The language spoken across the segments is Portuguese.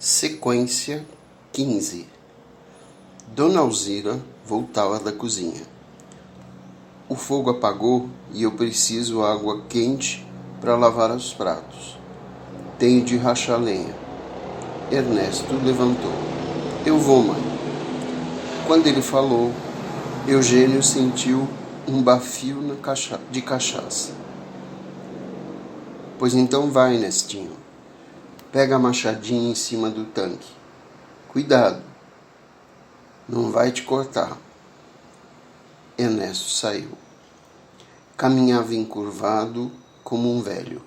Sequência 15. Dona Alzira voltava da cozinha. O fogo apagou e eu preciso água quente para lavar os pratos. Tenho de rachar lenha. Ernesto levantou. Eu vou, mãe. Quando ele falou, Eugênio sentiu um bafio de cachaça. Pois então vai, Nestinho. Pega a machadinha em cima do tanque. Cuidado, não vai te cortar. Ernesto saiu. Caminhava encurvado como um velho.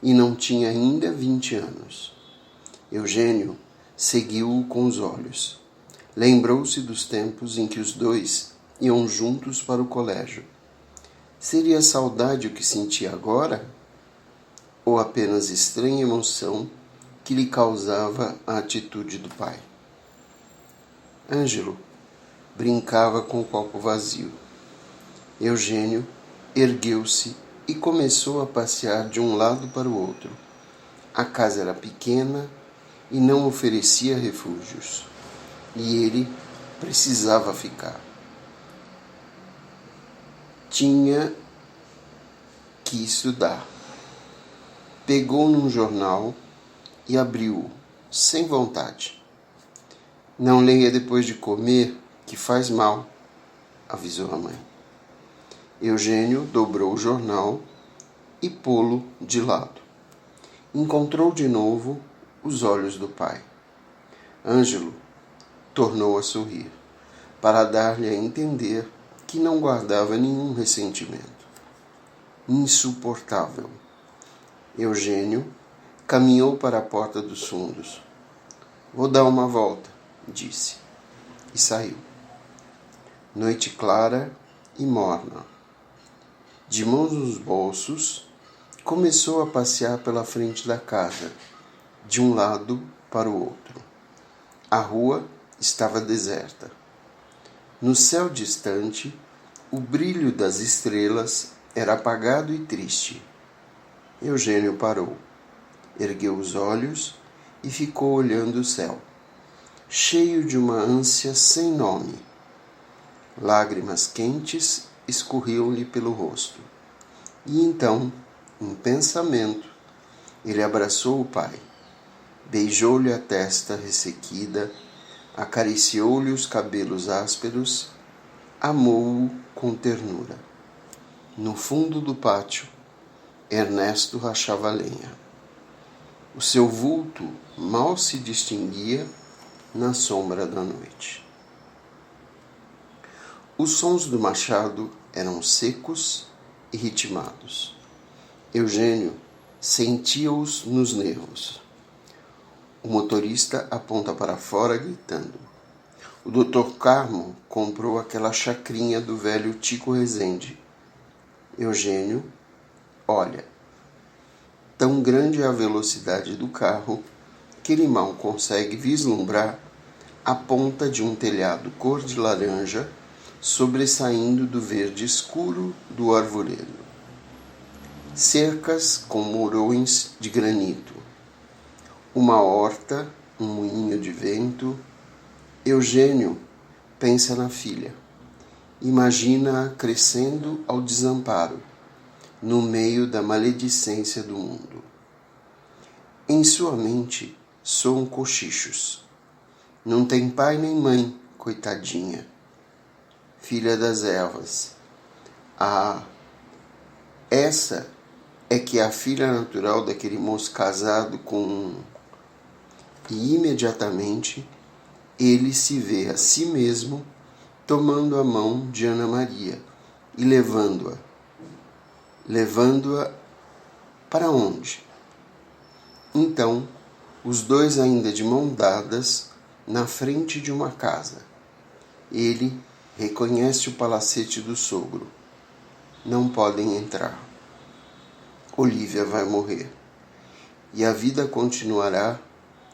E não tinha ainda 20 anos. Eugênio seguiu-o com os olhos. Lembrou-se dos tempos em que os dois iam juntos para o colégio. Seria saudade o que sentia agora? Ou apenas estranha emoção que lhe causava a atitude do pai? Ângelo brincava com o copo vazio. Eugênio ergueu-se e começou a passear de um lado para o outro. A casa era pequena e não oferecia refúgios, e ele precisava ficar. Tinha que estudar. Pegou num jornal e abriu-o, sem vontade. Não leia depois de comer, que faz mal, avisou a mãe. Eugênio dobrou o jornal e pô-lo de lado. Encontrou de novo os olhos do pai. Ângelo tornou a sorrir, para dar-lhe a entender que não guardava nenhum ressentimento. Insuportável. Eugênio caminhou para a porta dos fundos. Vou dar uma volta, disse, e saiu. Noite clara e morna. De mãos nos bolsos, começou a passear pela frente da casa, de um lado para o outro. A rua estava deserta. No céu distante, o brilho das estrelas era apagado e triste. Eugênio parou, ergueu os olhos e ficou olhando o céu, cheio de uma ânsia sem nome. Lágrimas quentes escorriam-lhe pelo rosto. E então, em pensamento, ele abraçou o pai, beijou-lhe a testa ressequida, acariciou-lhe os cabelos ásperos, amou-o com ternura. No fundo do pátio, Ernesto rachava lenha. O seu vulto mal se distinguia na sombra da noite. Os sons do machado eram secos e ritmados. Eugênio sentia-os nos nervos. O motorista aponta para fora gritando. O Dr. Carmo comprou aquela chacrinha do velho Tico Rezende. Eugênio olha. Tão grande é a velocidade do carro que ele mal consegue vislumbrar a ponta de um telhado cor de laranja sobressaindo do verde escuro do arvoredo. Cercas com mourões de granito. Uma horta, um moinho de vento. Eugênio pensa na filha. Imagina-a crescendo ao desamparo, no meio da maledicência do mundo. Em sua mente soam cochichos. Não tem pai nem mãe, coitadinha. Filha das ervas. Ah, essa é que é a filha natural daquele moço casado com... E imediatamente ele se vê a si mesmo tomando a mão de Ana Maria e levando-a para onde? Então, os dois ainda de mão dadas na frente de uma casa. Ele reconhece o palacete do sogro. Não podem entrar. Olívia vai morrer. E a vida continuará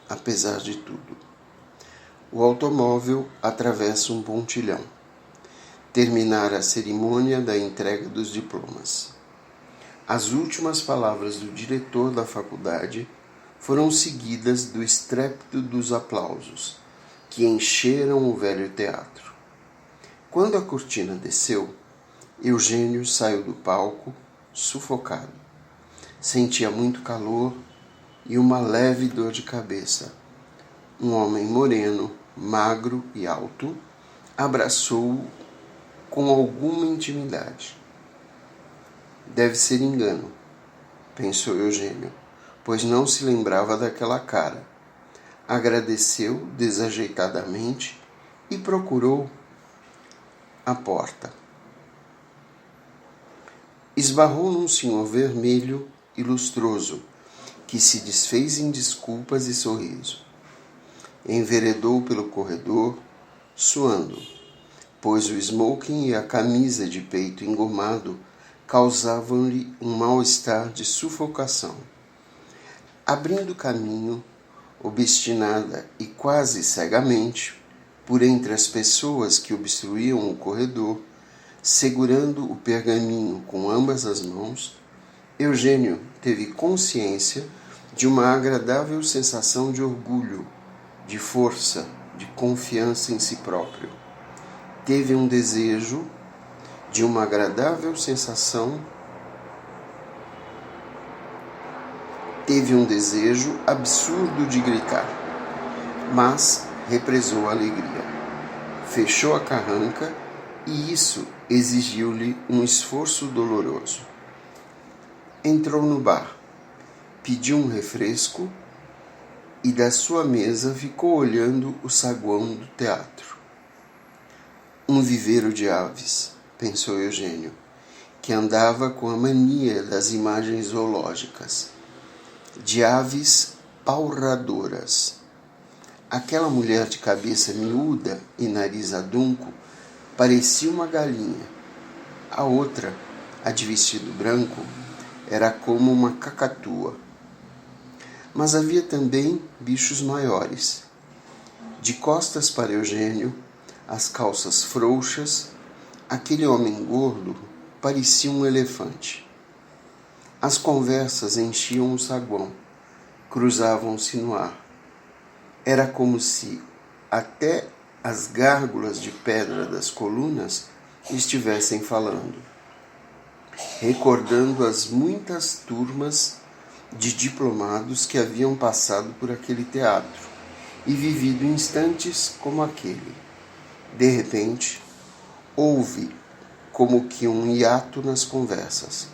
apesar de tudo. O automóvel atravessa um pontilhão. Terminara a cerimônia da entrega dos diplomas. As últimas palavras do diretor da faculdade foram seguidas do estrépito dos aplausos, que encheram o velho teatro. Quando a cortina desceu, Eugênio saiu do palco, sufocado. Sentia muito calor e uma leve dor de cabeça. Um homem moreno, magro e alto, abraçou-o com alguma intimidade. Deve ser engano, pensou Eugênio, pois não se lembrava daquela cara. Agradeceu desajeitadamente e procurou a porta. Esbarrou num senhor vermelho e lustroso, que se desfez em desculpas e sorriso. Enveredou pelo corredor, suando, pois o smoking e a camisa de peito engomado causavam-lhe um mal-estar de sufocação. Abrindo caminho, obstinada e quase cegamente, por entre as pessoas que obstruíam o corredor, segurando o pergaminho com ambas as mãos, Eugênio teve consciência de uma agradável sensação de orgulho, de força, de confiança em si próprio. Teve um desejo de uma agradável sensação, teve um desejo absurdo de gritar, mas represou a alegria. Fechou a carranca e isso exigiu-lhe um esforço doloroso. Entrou no bar, pediu um refresco e da sua mesa ficou olhando o saguão do teatro. Um viveiro de aves, pensou Eugênio, que andava com a mania das imagens zoológicas, de aves palradoras. Aquela mulher de cabeça miúda e nariz adunco parecia uma galinha. A outra, a de vestido branco, era como uma cacatua. Mas havia também bichos maiores. De costas para Eugênio, as calças frouxas, aquele homem gordo parecia um elefante. As conversas enchiam o saguão, cruzavam-se no ar. Era como se até as gárgulas de pedra das colunas estivessem falando, recordando as muitas turmas de diplomados que haviam passado por aquele teatro e vivido instantes como aquele. De repente, houve como que um hiato nas conversas.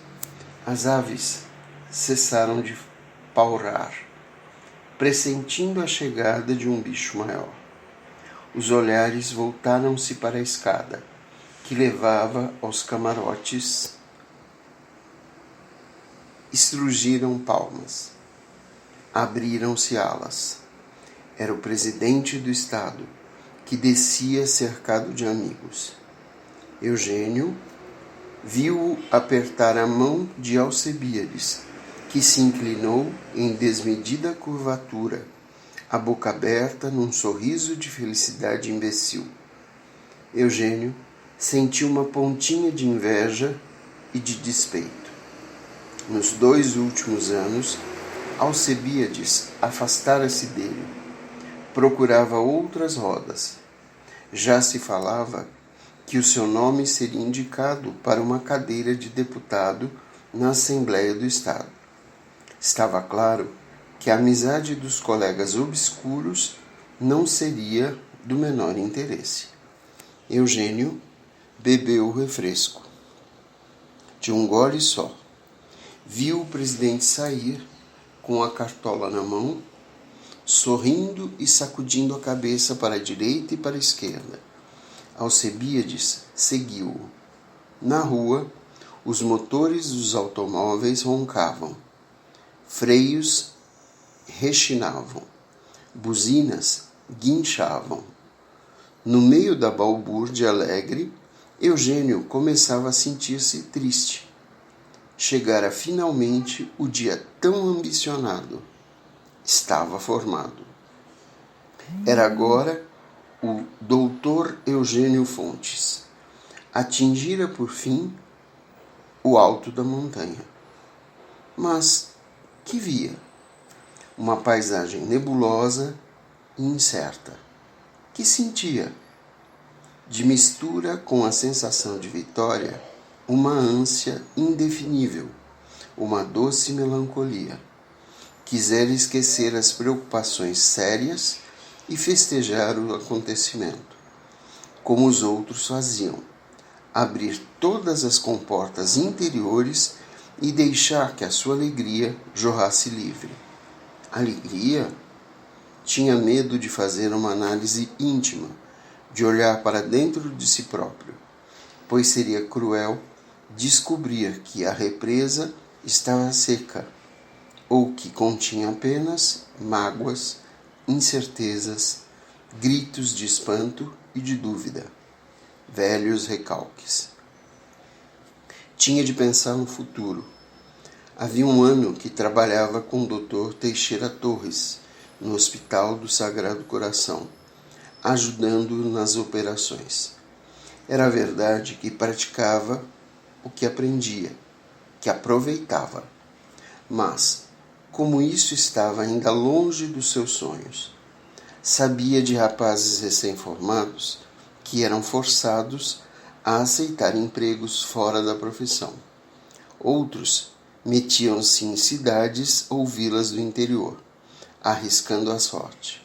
As aves cessaram de palrar, pressentindo a chegada de um bicho maior. Os olhares voltaram-se para a escada, que levava aos camarotes. Estrugiram palmas. Abriram-se alas. Era o presidente do Estado, que descia cercado de amigos. Eugênio viu-o apertar a mão de Alcebíades, que se inclinou em desmedida curvatura, a boca aberta num sorriso de felicidade imbecil. Eugênio sentiu uma pontinha de inveja e de despeito. Nos 2 últimos anos, Alcebíades afastara-se dele. Procurava outras rodas. Já se falava que o seu nome seria indicado para uma cadeira de deputado na Assembleia do Estado. Estava claro que a amizade dos colegas obscuros não seria do menor interesse. Eugênio bebeu o refresco. De um gole só. Viu o presidente sair com a cartola na mão, sorrindo e sacudindo a cabeça para a direita e para a esquerda. Alcebíades seguiu-o. Na rua, os motores dos automóveis roncavam. Freios rechinavam. Buzinas guinchavam. No meio da balbúrdia alegre, Eugênio começava a sentir-se triste. Chegara finalmente o dia tão ambicionado. Estava formado. Era agora o doutor Eugênio Fontes. Atingira por fim o alto da montanha. Mas que via? uma paisagem nebulosa e incerta. Que sentia? De mistura com a sensação de vitória, uma ânsia indefinível, uma doce melancolia. Quisera esquecer as preocupações sérias e festejar o acontecimento, como os outros faziam, abrir todas as comportas interiores e deixar que a sua alegria jorrasse livre. Alegria? Tinha medo de fazer uma análise íntima, de olhar para dentro de si próprio, pois seria cruel descobrir que a represa estava seca, ou que continha apenas mágoas, incertezas, gritos de espanto e de dúvida, velhos recalques. Tinha de pensar no futuro. Havia um ano que trabalhava com o Dr. Teixeira Torres, no Hospital do Sagrado Coração, ajudando-o nas operações. Era verdade que praticava o que aprendia, que aproveitava, mas como isso estava ainda longe dos seus sonhos. Sabia de rapazes recém-formados que eram forçados a aceitar empregos fora da profissão. Outros metiam-se em cidades ou vilas do interior, arriscando a sorte.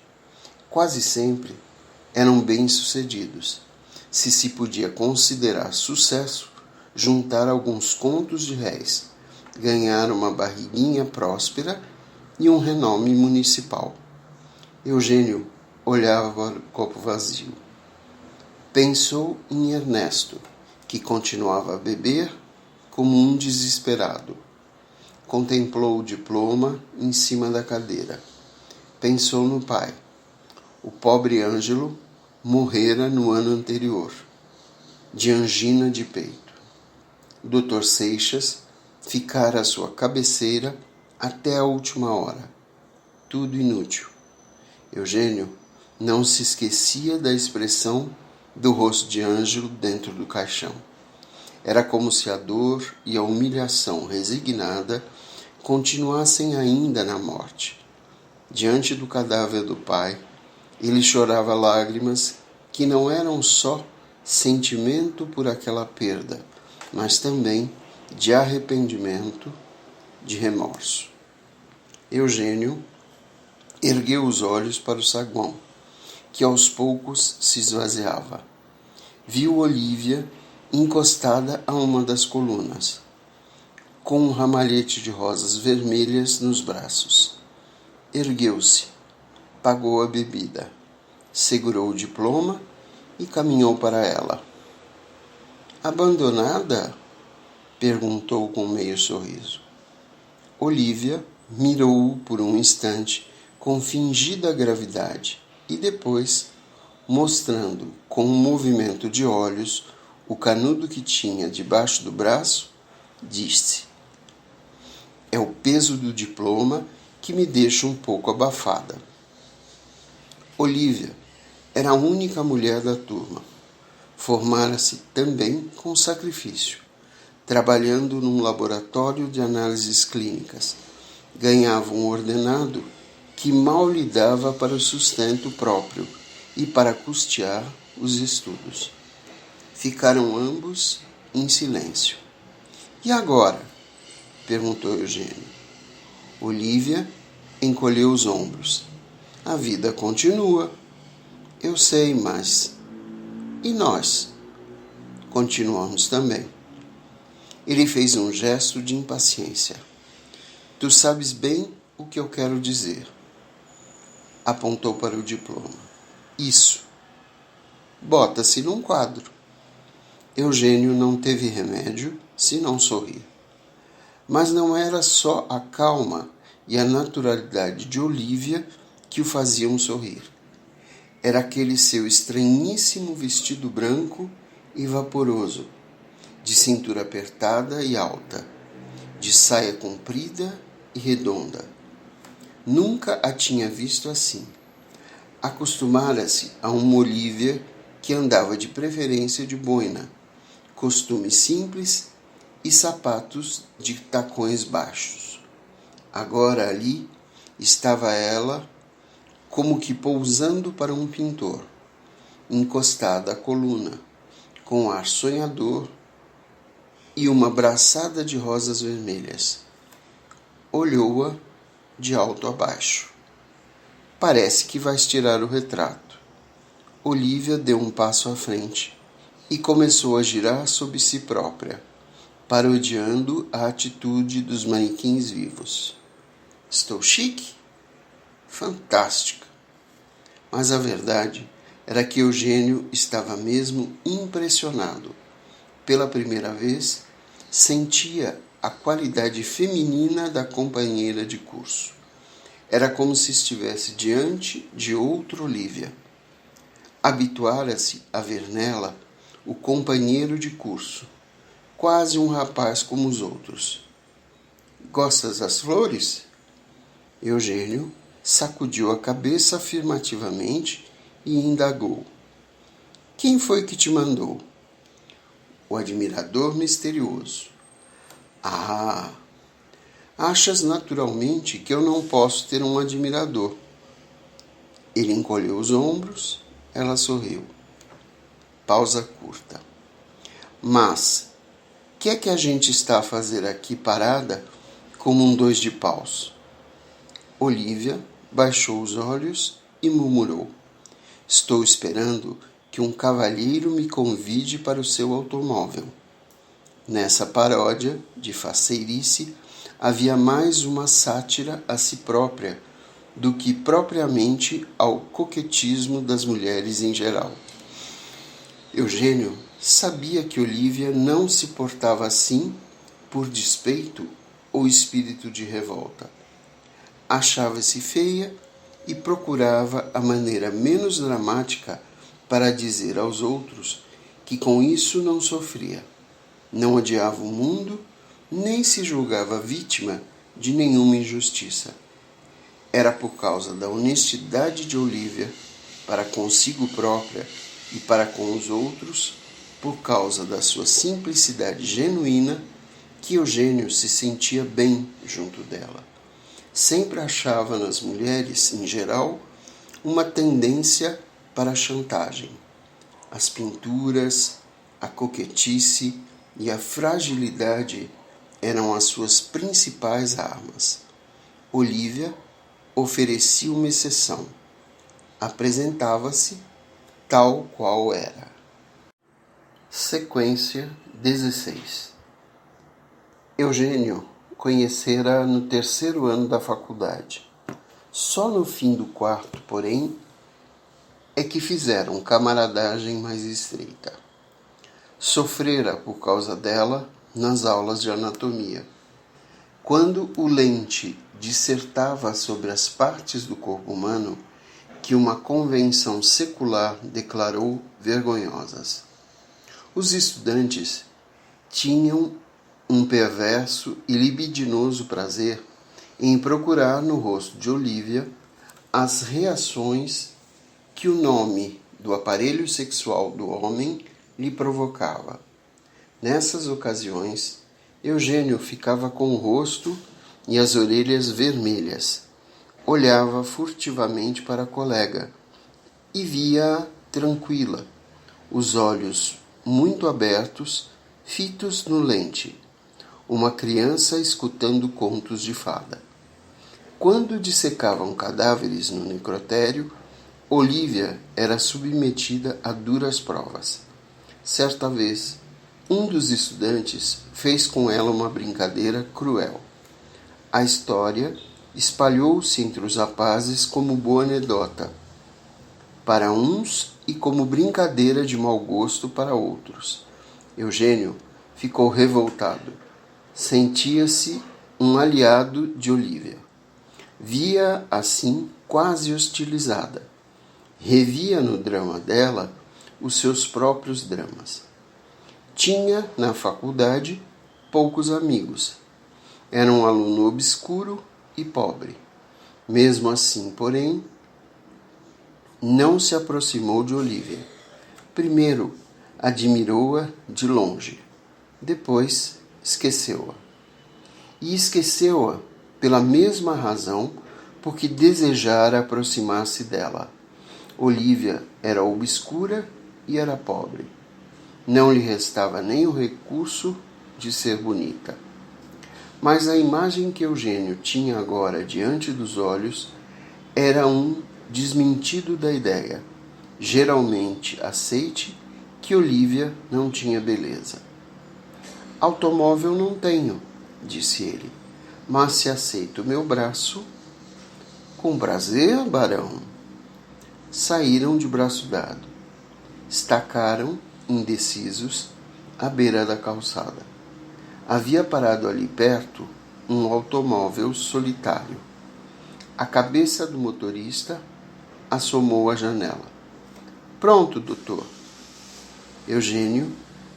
Quase sempre eram bem-sucedidos. Se podia considerar sucesso juntar alguns contos de réis, ganhar uma barriguinha próspera e um renome municipal. Eugênio olhava para o copo vazio. Pensou em Ernesto, que continuava a beber como um desesperado. Contemplou o diploma em cima da cadeira. Pensou no pai. O pobre Ângelo morrera no ano anterior, de angina de peito. O Dr. Seixas ficara à sua cabeceira até a última hora. Tudo inútil. Eugênio não se esquecia da expressão do rosto de Ângelo dentro do caixão. Era como se a dor e a humilhação resignada continuassem ainda na morte. Diante do cadáver do pai, ele chorava lágrimas que não eram só sentimento por aquela perda, mas também de arrependimento, de remorso. Eugênio ergueu os olhos para o saguão, que aos poucos se esvaziava. Viu Olívia encostada a uma das colunas, com um ramalhete de rosas vermelhas nos braços. Ergueu-se, pagou a bebida, segurou o diploma e caminhou para ela. Abandonada? Perguntou com meio sorriso. Olívia mirou-o por um instante com fingida gravidade e depois, mostrando com um movimento de olhos o canudo que tinha debaixo do braço, disse: "É o peso do diploma que me deixa um pouco abafada." Olívia era a única mulher da turma. Formara-se também com sacrifício, trabalhando num laboratório de análises clínicas. Ganhava um ordenado que mal lhe dava para o sustento próprio e para custear os estudos. Ficaram ambos em silêncio. "E agora?" perguntou Eugênio. Olívia encolheu os ombros. "A vida continua." "Eu sei, mas... E nós?" "Continuamos também." Ele fez um gesto de impaciência. "Tu sabes bem o que eu quero dizer." Apontou para o diploma. "Isso." "Bota-se num quadro." Eugênio não teve remédio senão sorrir. Mas não era só a calma e a naturalidade de Olívia que o faziam sorrir. Era aquele seu estranhíssimo vestido branco e vaporoso, de cintura apertada e alta, de saia comprida e redonda. Nunca a tinha visto assim. Acostumara-se a uma Olívia que andava de preferência de boina, costume simples e sapatos de tacões baixos. Agora ali Estava ela como que pousando para um pintor, encostada à coluna, com ar sonhador e uma braçada de rosas vermelhas. Olhou-a de alto a baixo. Parece que vais tirar o retrato. Olívia deu um passo à frente e começou a girar sobre si própria, parodiando a atitude dos manequins vivos. Estou chique? Fantástica! Mas a verdade era que Eugênio estava mesmo impressionado. Pela primeira vez, sentia a qualidade feminina da companheira de curso. Era como se estivesse diante de outra Olívia. Habituara-se a ver nela o companheiro de curso, quase um rapaz como os outros. Gostas das flores? Eugênio sacudiu a cabeça afirmativamente e indagou. Quem foi que te mandou? O admirador misterioso. Ah, achas naturalmente que eu não posso ter um admirador. Ele encolheu os ombros, ela sorriu. Pausa curta. Mas, que é que a gente está a fazer aqui parada como um dois de paus? Olívia baixou os olhos e murmurou. Estou esperando que um cavalheiro me convide para o seu automóvel. Nessa paródia de faceirice havia mais uma sátira a si própria do que propriamente ao coquetismo das mulheres em geral. Eugênio sabia que Olívia não se portava assim por despeito ou espírito de revolta. Achava-se feia e procurava a maneira menos dramática para dizer aos outros que com isso não sofria, não odiava o mundo, nem se julgava vítima de nenhuma injustiça. Era por causa da honestidade de Olívia para consigo própria e para com os outros, por causa da sua simplicidade genuína, que Eugênio se sentia bem junto dela. Sempre achava nas mulheres, em geral, uma tendência para a chantagem. As pinturas, a coquetice e a fragilidade eram as suas principais armas. Olívia oferecia uma exceção. Apresentava-se tal qual era. Sequência 16. Eugênio conhecera no terceiro ano da faculdade. Só no fim do quarto, porém, é que fizeram camaradagem mais estreita. Sofrera por causa dela nas aulas de anatomia. Quando o Lente dissertava sobre as partes do corpo humano que uma convenção secular declarou vergonhosas. Os estudantes tinham um perverso e libidinoso prazer em procurar no rosto de Olívia as reações que o nome do aparelho sexual do homem lhe provocava. Nessas ocasiões, Eugênio ficava com o rosto e as orelhas vermelhas. Olhava furtivamente para a colega e via-a tranquila, os olhos muito abertos, fitos no Lente, uma criança escutando contos de fada. Quando dissecavam cadáveres no necrotério, Olívia era submetida a duras provas. Certa vez, um dos estudantes fez com ela uma brincadeira cruel. A história espalhou-se entre os rapazes como boa anedota para uns e como brincadeira de mau gosto para outros. Eugênio ficou revoltado. Sentia-se um aliado de Olívia. Via, assim, quase hostilizada. Revia no drama dela os seus próprios dramas. Tinha, na faculdade, poucos amigos. Era um aluno obscuro e pobre. Mesmo assim, porém, não se aproximou de Olívia. Primeiro, admirou-a de longe. Depois, esqueceu-a. E esqueceu-a pela mesma razão porque desejara aproximar-se dela. Olívia era obscura e era pobre. Não lhe restava nem o recurso de ser bonita. Mas a imagem que Eugênio tinha agora diante dos olhos era um desmentido da ideia, geralmente aceite, que Olívia não tinha beleza. Automóvel não tenho, disse ele, mas se aceita o meu braço, com prazer, barão. Saíram de braço dado. Estacaram, indecisos, à beira da calçada. Havia parado ali perto um automóvel solitário. A cabeça do motorista assomou à janela. Pronto, doutor. Eugênio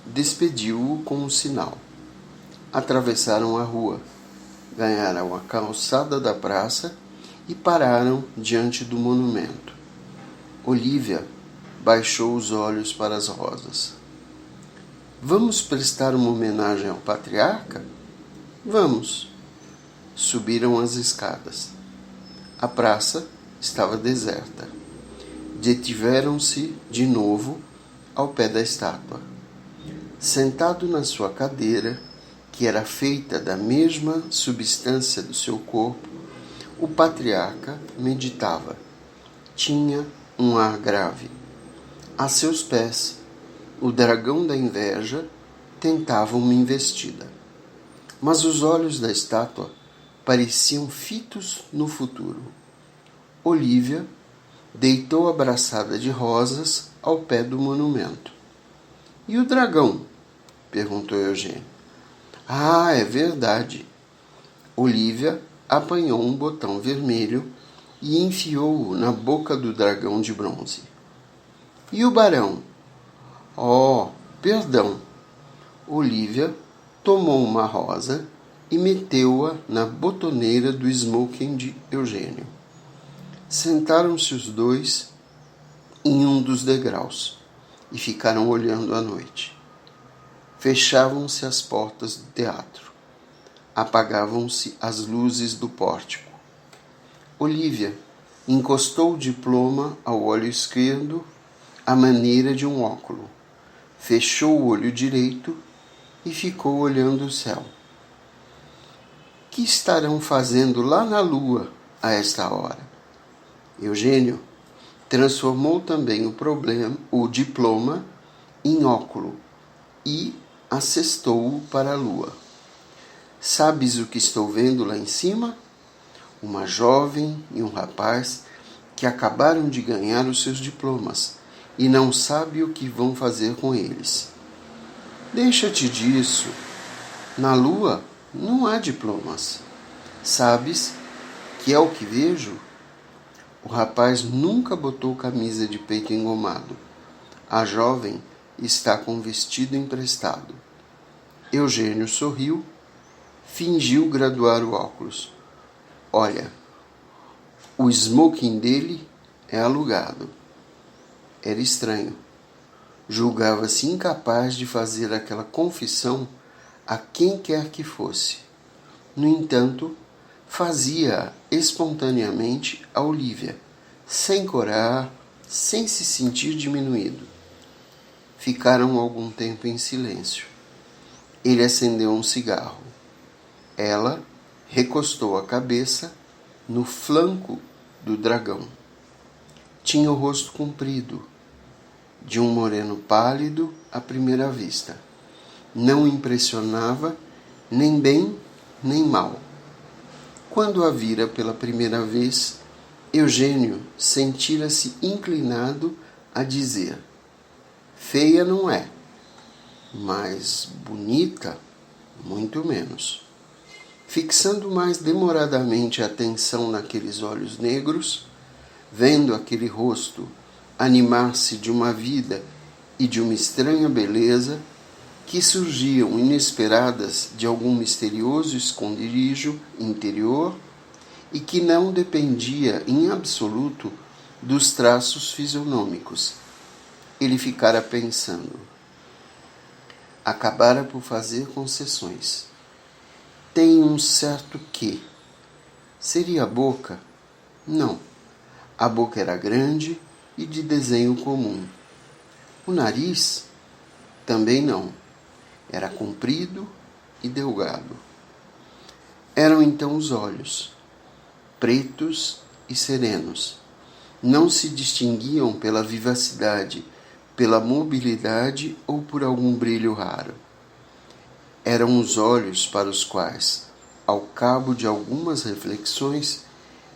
despediu-o com um sinal. Atravessaram a rua, ganharam a calçada da praça e pararam diante do monumento. Olívia baixou os olhos para as rosas. Vamos prestar uma homenagem ao patriarca? Vamos. Subiram as escadas. A praça estava deserta. Detiveram-se de novo ao pé da estátua. Sentado na sua cadeira, que era feita da mesma substância do seu corpo, o patriarca meditava. Tinha um ar grave. A seus pés, o dragão da inveja tentava uma investida. Mas os olhos da estátua pareciam fitos no futuro. Olívia deitou abraçada de rosas ao pé do monumento. E o dragão? Perguntou Eugênio. Ah, é verdade. Olívia apanhou um botão vermelho e enfiou-o na boca do dragão de bronze. E o barão? Oh, perdão. Olívia tomou uma rosa e meteu-a na botoneira do smoking de Eugênio. Sentaram-se os dois em um dos degraus e ficaram olhando a noite. Fechavam-se as portas do teatro. Apagavam-se as luzes do pórtico. Olívia encostou o diploma ao olho esquerdo à maneira de um óculo. Fechou o olho direito e ficou olhando o céu. Que estarão fazendo lá na lua a esta hora? Eugênio transformou também o diploma em óculo e assestou-o para a lua. Sabes o que estou vendo lá em cima? Uma jovem e um rapaz que acabaram de ganhar os seus diplomas e não sabe o que vão fazer com eles. Deixa-te disso. Na lua não há diplomas. Sabes que é o que vejo? O rapaz nunca botou camisa de peito engomado. A jovem está com vestido emprestado. Eugênio sorriu, fingiu graduar o óculos. Olha, o smoking dele é alugado. Era estranho. Julgava-se incapaz de fazer aquela confissão a quem quer que fosse. No entanto, fazia espontaneamente a Olívia, sem corar, sem se sentir diminuído. Ficaram algum tempo em silêncio. Ele acendeu um cigarro. Ela recostou a cabeça no flanco do dragão. Tinha o rosto comprido, de um moreno pálido à primeira vista. Não impressionava nem bem nem mal. Quando a vira pela primeira vez, Eugênio sentira-se inclinado a dizer: feia não é, mas bonita, muito menos. Fixando mais demoradamente a atenção naqueles olhos negros, vendo aquele rosto animar-se de uma vida e de uma estranha beleza que surgiam inesperadas de algum misterioso esconderijo interior e que não dependia em absoluto dos traços fisionômicos. Ele ficara pensando. Acabara por fazer concessões. Tem um certo quê. Seria a boca? Não. A boca era grande e de desenho comum. O nariz? Também não. Era comprido e delgado. Eram então os olhos, pretos e serenos. Não se distinguiam pela vivacidade, pela mobilidade ou por algum brilho raro. Eram os olhos para os quais, ao cabo de algumas reflexões,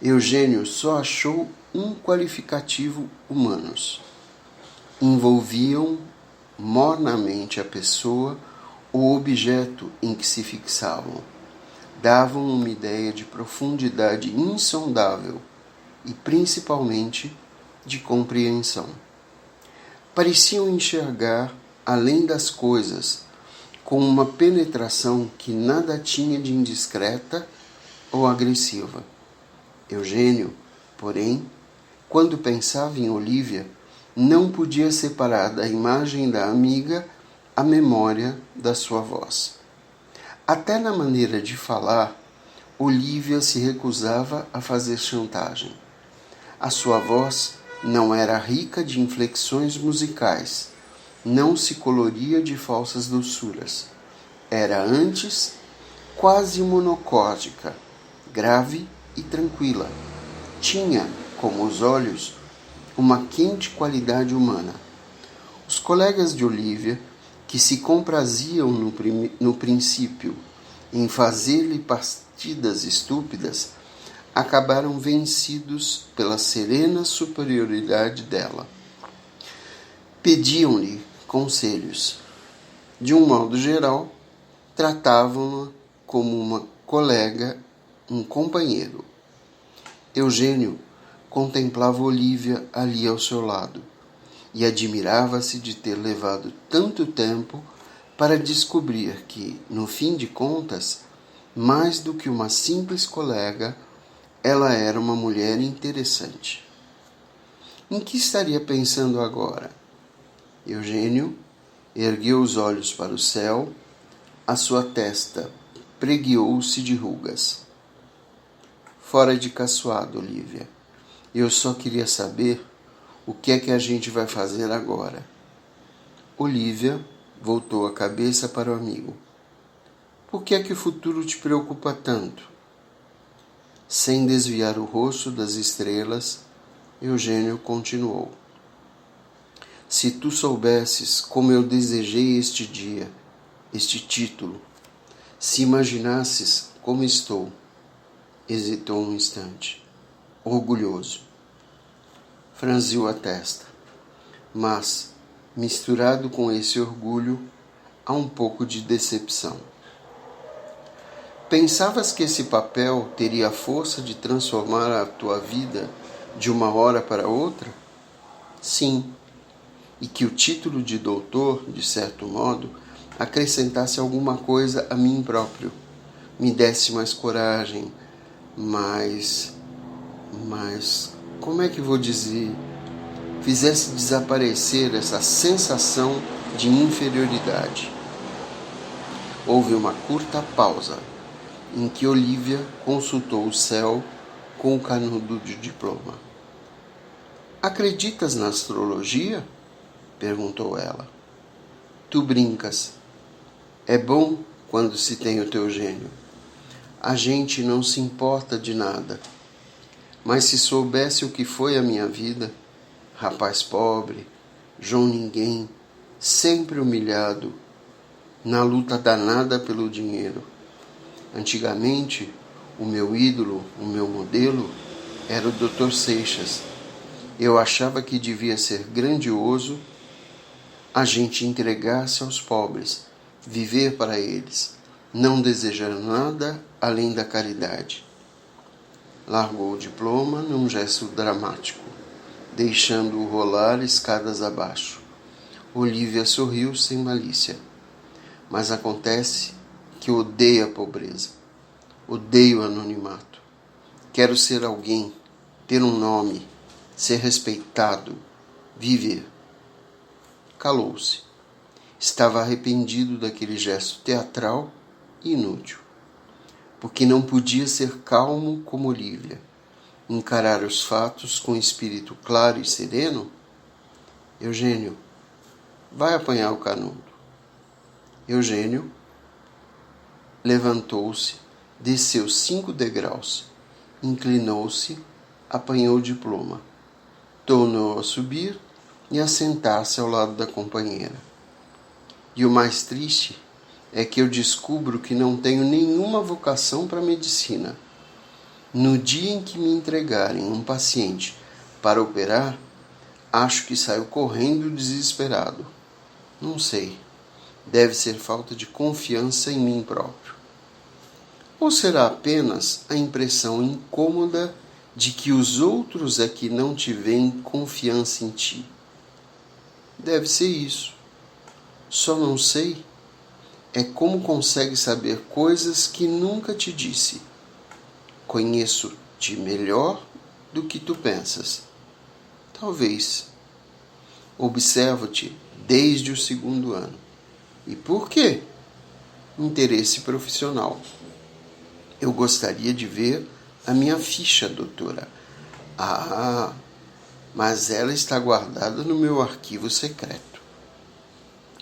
Eugênio só achou um qualificativo humanos. Envolviam mornamente a pessoa ou objeto em que se fixavam. Davam uma ideia de profundidade insondável e, principalmente, de compreensão. Pareciam enxergar além das coisas, com uma penetração que nada tinha de indiscreta ou agressiva. Eugênio, porém, quando pensava em Olívia, não podia separar da imagem da amiga a memória da sua voz. Até na maneira de falar, Olívia se recusava a fazer chantagem. A sua voz não era rica de inflexões musicais, não se coloria de falsas doçuras. Era antes quase monocórdica, grave e tranquila. Tinha, como os olhos, uma quente qualidade humana. Os colegas de Olívia, que se compraziam no princípio em fazer-lhe partidas estúpidas, acabaram vencidos pela serena superioridade dela. Pediam-lhe conselhos. De um modo geral, tratavam-na como uma colega, um companheiro. Eugênio contemplava Olívia ali ao seu lado e admirava-se de ter levado tanto tempo para descobrir que, no fim de contas, mais do que uma simples colega, ela era uma mulher interessante. Em que estaria pensando agora? Eugênio ergueu os olhos para o céu, a sua testa preguiou-se de rugas. Fora de caçoado, Olívia. Eu só queria saber o que é que a gente vai fazer agora. Olívia voltou a cabeça para o amigo. Por que é que o futuro te preocupa tanto? Sem desviar o rosto das estrelas, Eugênio continuou. Se tu soubesses como eu desejei este dia, este título, se imaginasses como estou. Hesitou um instante, orgulhoso. Franziu a testa, mas, misturado com esse orgulho, há um pouco de decepção. Pensavas que esse papel teria a força de transformar a tua vida de uma hora para outra? Sim. E que o título de doutor, de certo modo, acrescentasse alguma coisa a mim próprio, me desse mais coragem, mais, como é que vou dizer, fizesse desaparecer essa sensação de inferioridade. Houve uma curta pausa, em que Olívia consultou o céu com o canudo de diploma. Acreditas na astrologia? Perguntou ela. Tu brincas. É bom quando se tem o teu gênio. A gente não se importa de nada. Mas se soubesse o que foi a minha vida, rapaz pobre, João ninguém, sempre humilhado, na luta danada pelo dinheiro. Antigamente, o meu ídolo, o meu modelo, era o Dr. Seixas. Eu achava que devia ser grandioso a gente entregar-se aos pobres, viver para eles, não desejar nada além da caridade. Largou o diploma num gesto dramático, deixando-o rolar escadas abaixo. Olívia sorriu sem malícia. Mas acontece que odeio a pobreza. Odeio o anonimato. Quero ser alguém, ter um nome, ser respeitado, viver. Calou-se. Estava arrependido daquele gesto teatral e inútil, porque não podia ser calmo como Olívia. encarar os fatos com espírito claro e sereno? Eugênio, vai apanhar o canudo. Eugênio levantou-se, desceu 5 degraus, inclinou-se, apanhou o diploma, tornou a subir e a sentar-se ao lado da companheira. E o mais triste é que eu descubro que não tenho nenhuma vocação para a medicina. No dia em que me entregarem um paciente para operar, acho que saio correndo desesperado. Não sei, deve ser falta de confiança em mim próprio. Ou será apenas a impressão incômoda de que os outros é que não te veem confiança em ti? Deve ser isso. Só não sei é como consegue saber coisas que nunca te disse. Conheço-te melhor do que tu pensas. Talvez. Observo-te desde o 2º ano. E por quê? Interesse profissional. Eu gostaria de ver a minha ficha, doutora. Ah, mas ela está guardada no meu arquivo secreto.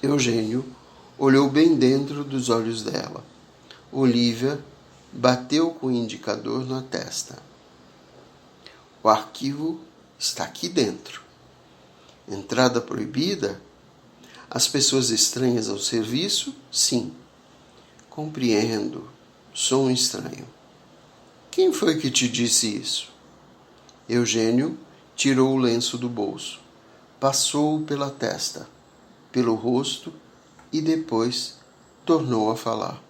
Eugênio olhou bem dentro dos olhos dela. Olívia bateu com o indicador na testa. O arquivo está aqui dentro. Entrada proibida? As pessoas estranhas ao serviço? Sim. Compreendo. Sou um estranho. Quem foi que te disse isso? Eugênio tirou o lenço do bolso, passou-o pela testa, pelo rosto e depois tornou a falar.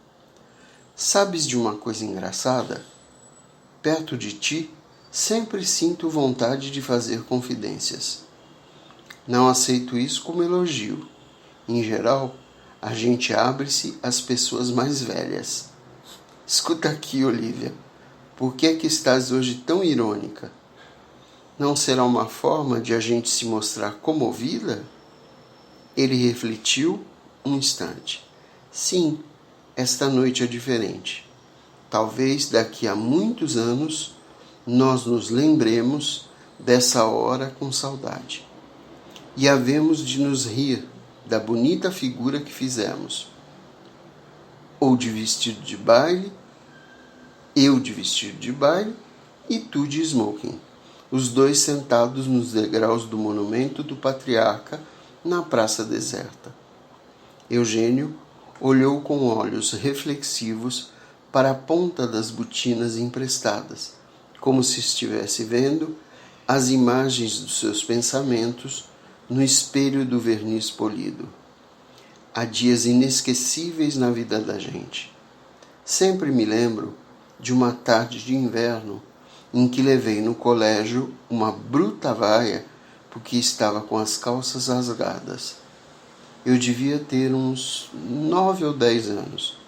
Sabes de uma coisa engraçada? Perto de ti, sempre sinto vontade de fazer confidências. Não aceito isso como elogio. Em geral, a gente abre-se às pessoas mais velhas. Escuta aqui, Olívia. Por que é que estás hoje tão irônica? Não será uma forma de a gente se mostrar comovida? Ele refletiu um instante. Sim, esta noite é diferente. Talvez daqui a muitos anos nós nos lembremos dessa hora com saudade. E havemos de nos rir da bonita figura que fizemos. Ou de vestido de baile, eu de vestido de baile e tu de smoking. Os dois sentados nos degraus do monumento do patriarca na praça deserta. Eugênio olhou com olhos reflexivos para a ponta das botinas emprestadas, como se estivesse vendo as imagens dos seus pensamentos no espelho do verniz polido. Há dias inesquecíveis na vida da gente. Sempre me lembro de uma tarde de inverno em que levei no colégio uma bruta vaia porque estava com as calças rasgadas. Eu devia ter uns 9 ou 10 anos.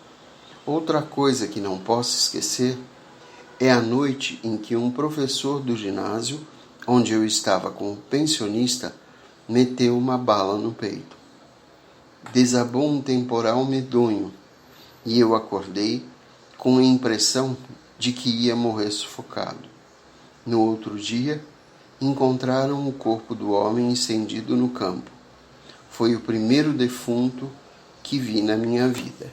Outra coisa que não posso esquecer é a noite em que um professor do ginásio, onde eu estava com o pensionista, meteu uma bala no peito. Desabou um temporal medonho e eu acordei com a impressão de que ia morrer sufocado. No outro dia, encontraram o corpo do homem estendido no campo. Foi o primeiro defunto que vi na minha vida.